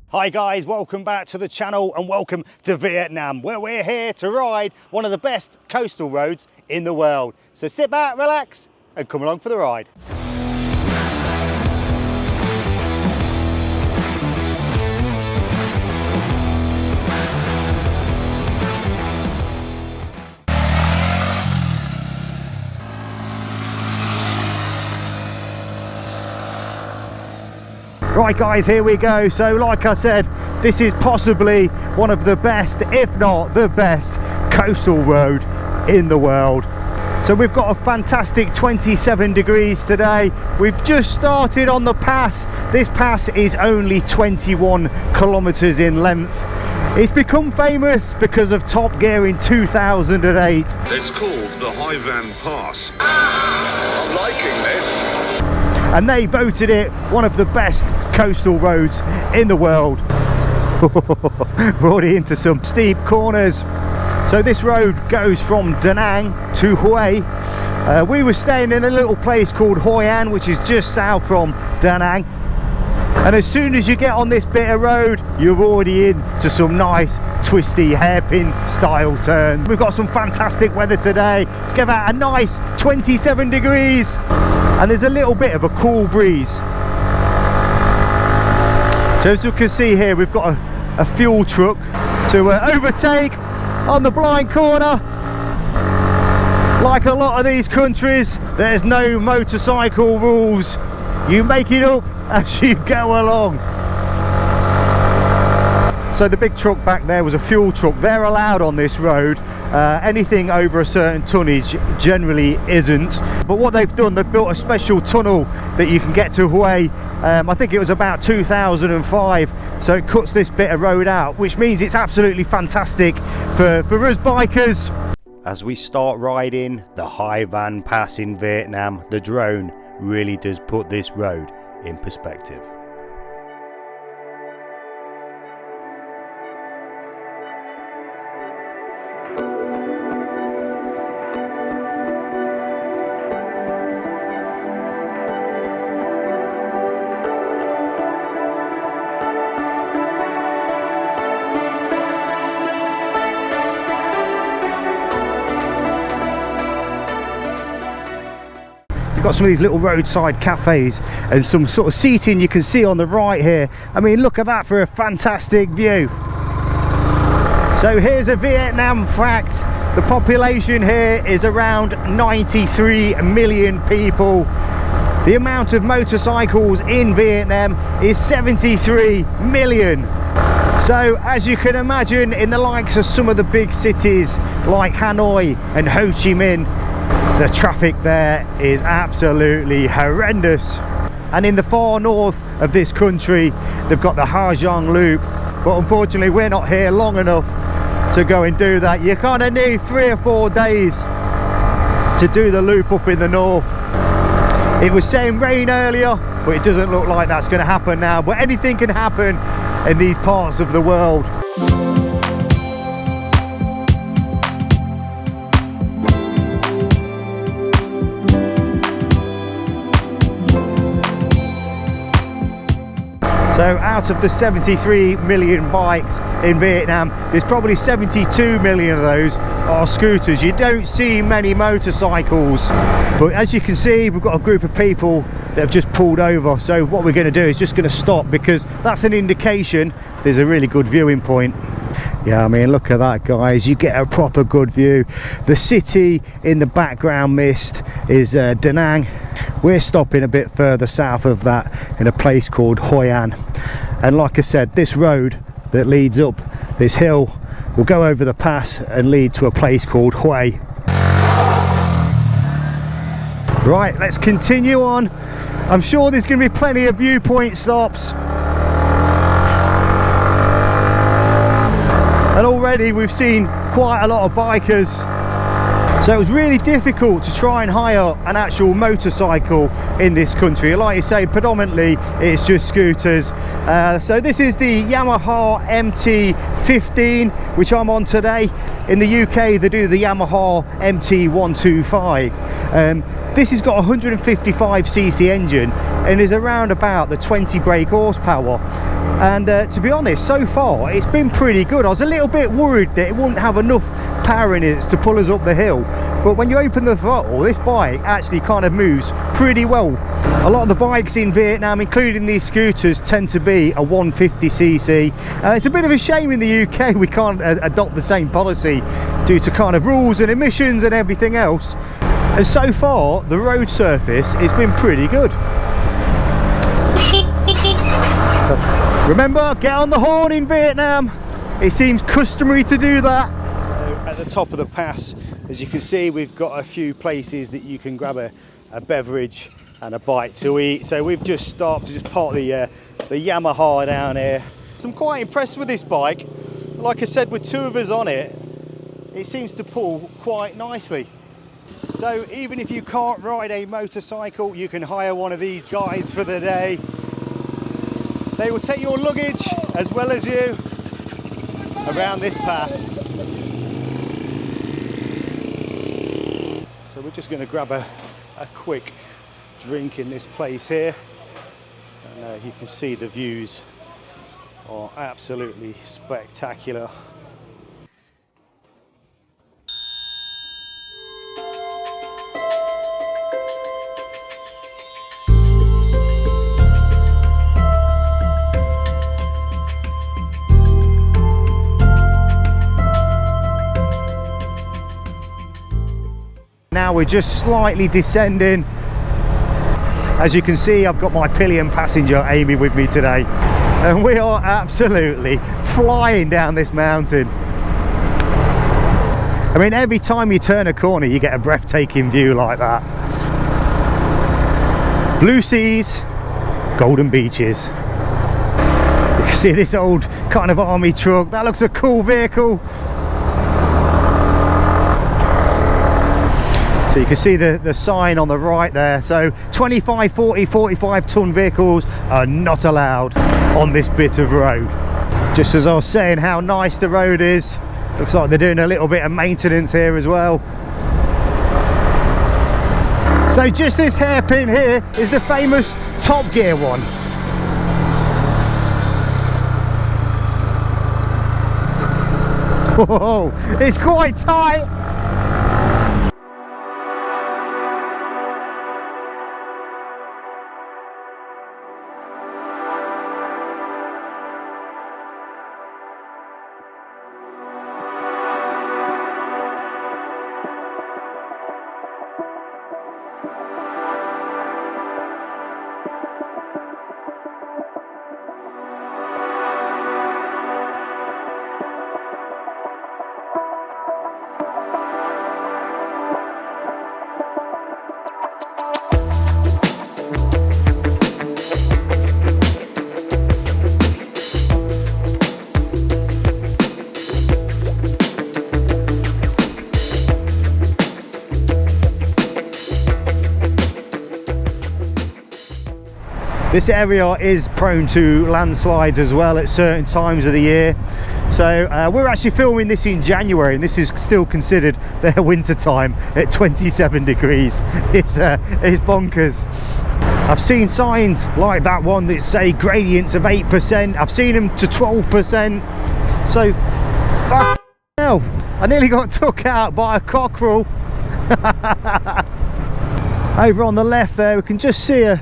Hi guys, welcome back to the channel and welcome to Vietnam, where we're here to ride one of the best coastal roads in the world. So sit back, relax and come along for the ride. Right guys, here we go. So like I said, this is possibly one of the best, if not the best, coastal road in the world. So we've got a fantastic 27 degrees today. We've just started on the pass. This pass is only 21 kilometers in length. It's become famous because of Top Gear in 2008. It's called the Hammond Pass. I'm liking this. And they voted it one of the best coastal roads in the world. Brought it into some steep corners. So this road goes from Da Nang to Hue. We were staying in a little place called Hoi An, which is just south from Da Nang. And as soon as you get on this bit of road, you're already into some nice twisty hairpin style turns. We've got some fantastic weather today. Let's give out a nice 27 degrees. And there's a little bit of a cool breeze. So as you can see here, we've got a fuel truck to overtake on the blind corner. Like a lot of these countries, there's no motorcycle rules. You make it up as you go along. So the big truck back there was a fuel truck. They're allowed on this road. Anything over a certain tonnage generally isn't. But what they've done, they've built a special tunnel that you can get to Hue. I think it was about 2005. So it cuts this bit of road out, which means it's absolutely fantastic for us bikers. As we start riding the Hai Van Pass in Vietnam, the drone really does put this road in perspective. Got some of these little roadside cafes and some sort of seating you can see on the right here. I mean, look at that for a fantastic view. So here's a Vietnam fact. The population here is around 93 million people. The amount of motorcycles in Vietnam is 73 million. So as you can imagine, in the likes of some of the big cities like Hanoi and Ho Chi Minh, the traffic there is absolutely horrendous. And in the far north of this country, they've got the Ha Giang Loop, but unfortunately we're not here long enough to go and do that. You kind of need 3 or 4 days to do the loop up in the north. It was saying rain earlier, but it doesn't look like that's going to happen now. But anything can happen in these parts of the world. So out of the 73 million bikes in Vietnam, there's probably 72 million of those are scooters. You don't see many motorcycles. But as you can see, we've got a group of people that have just pulled over. So what we're going to do is just going to stop, because that's an indication there's a really good viewing point. Yeah, I mean, look at that, guys. You get a proper good view. The city in the background mist is Da Nang. We're stopping a bit further south of that in a place called Hoi An. And like I said, this road that leads up this hill will go over the pass and lead to a place called Hue. Right, let's continue on. I'm sure there's going to be plenty of viewpoint stops. And already we've seen quite a lot of bikers. So it was really difficult to try and hire an actual motorcycle in this country. Like you say, predominantly it's just scooters. So this is the Yamaha MT-15, which I'm on today. In the UK they do the Yamaha MT-15. This has got a 155cc engine and is around about the 20 brake horsepower. And to be honest, so far it's been pretty good. I was a little bit worried that it wouldn't have enough power in it to pull us up the hill, but when you open the throttle, this bike actually kind of moves pretty well. A lot of the bikes in Vietnam, including these scooters, tend to be a 150cc. It's a bit of a shame in the UK we can't adopt the same policy due to kind of rules and emissions and everything else. And so far the road surface has been pretty good. Remember, get on the horn in Vietnam. It seems customary to do that. At the top of the pass, as you can see, we've got a few places that you can grab a beverage and a bite to eat. So we've just stopped to just park the Yamaha down here. So I'm quite impressed with this bike. Like I said, with two of us on it, it seems to pull quite nicely. So even if you can't ride a motorcycle, you can hire one of these guys for the day. They will take your luggage as well as you around this pass. So we're just going to grab a quick drink in this place here, and you can see the views are absolutely spectacular. Now we're just slightly descending. As you can see, I've got my pillion passenger Amy with me today, and we are absolutely flying down this mountain. I mean, every time you turn a corner you get a breathtaking view like that. Blue seas, golden beaches. You can see this old kind of army truck. That looks a cool vehicle. So you can see the sign on the right there. So 25, 40, 45 ton vehicles are not allowed on this bit of road. Just as I was saying how nice the road is, looks like they're doing a little bit of maintenance here as well. So just this hairpin here is the famous Top Gear one. Whoa, it's quite tight. This area is prone to landslides as well at certain times of the year. So we're actually filming this in January, and this is still considered their winter time at 27 degrees. It's bonkers. I've seen signs like that one that say gradients of 8%. I've seen them to 12%. So, hell, I nearly got took out by a cockerel. Over on the left there, we can just see a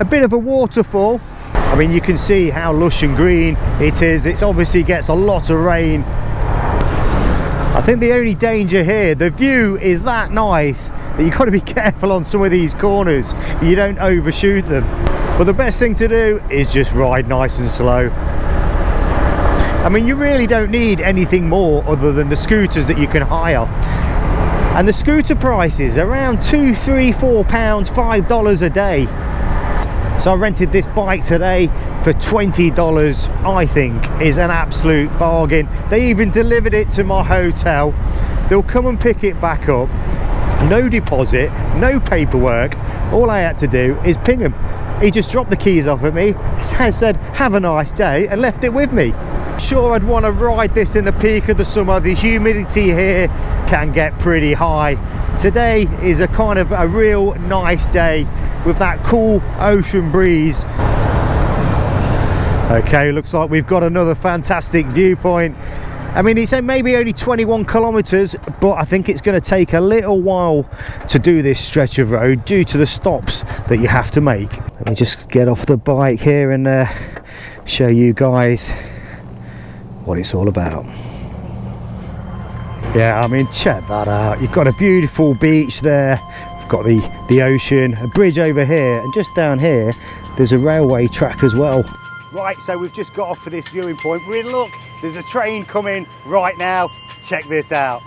bit of a waterfall. I mean, you can see how lush and green it is. It obviously gets a lot of rain. I think the only danger here, the view is that nice that you've got to be careful on some of these corners, you don't overshoot them. But the best thing to do is just ride nice and slow. I mean, you really don't need anything more other than the scooters that you can hire. And the scooter prices around £2, £3, £4, $5 a day. So I rented this bike today for $20. I think is an absolute bargain. They even delivered it to my hotel. They'll come and pick it back up. no deposit, no paperwork. All I had to do is ping him. He just dropped the keys off at me, said have a nice day, and left it with me. Sure, I'd want to ride this in the peak of the summer. The humidity here can get pretty high. Today is a kind of a real nice day with that cool ocean breeze. Okay, looks like we've got another fantastic viewpoint. I mean, it's maybe only 21 kilometers, but I think it's going to take a little while to do this stretch of road due to the stops that you have to make. Let me just get off the bike here and show you guys what it's all about. Yeah, I mean, check that out. You've got a beautiful beach there. You've got the ocean, a bridge over here, and just down here there's a railway track as well. Right, so we've just got off for this viewing point. We're in luck. There's a train coming right now. Check this out.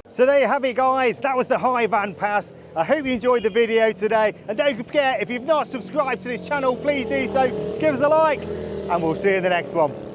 So there you have it, guys. That was the High Van Pass. I hope you enjoyed the video today, and don't forget, if you've not subscribed to this channel, please do so. Give us a like, and we'll see you in the next one.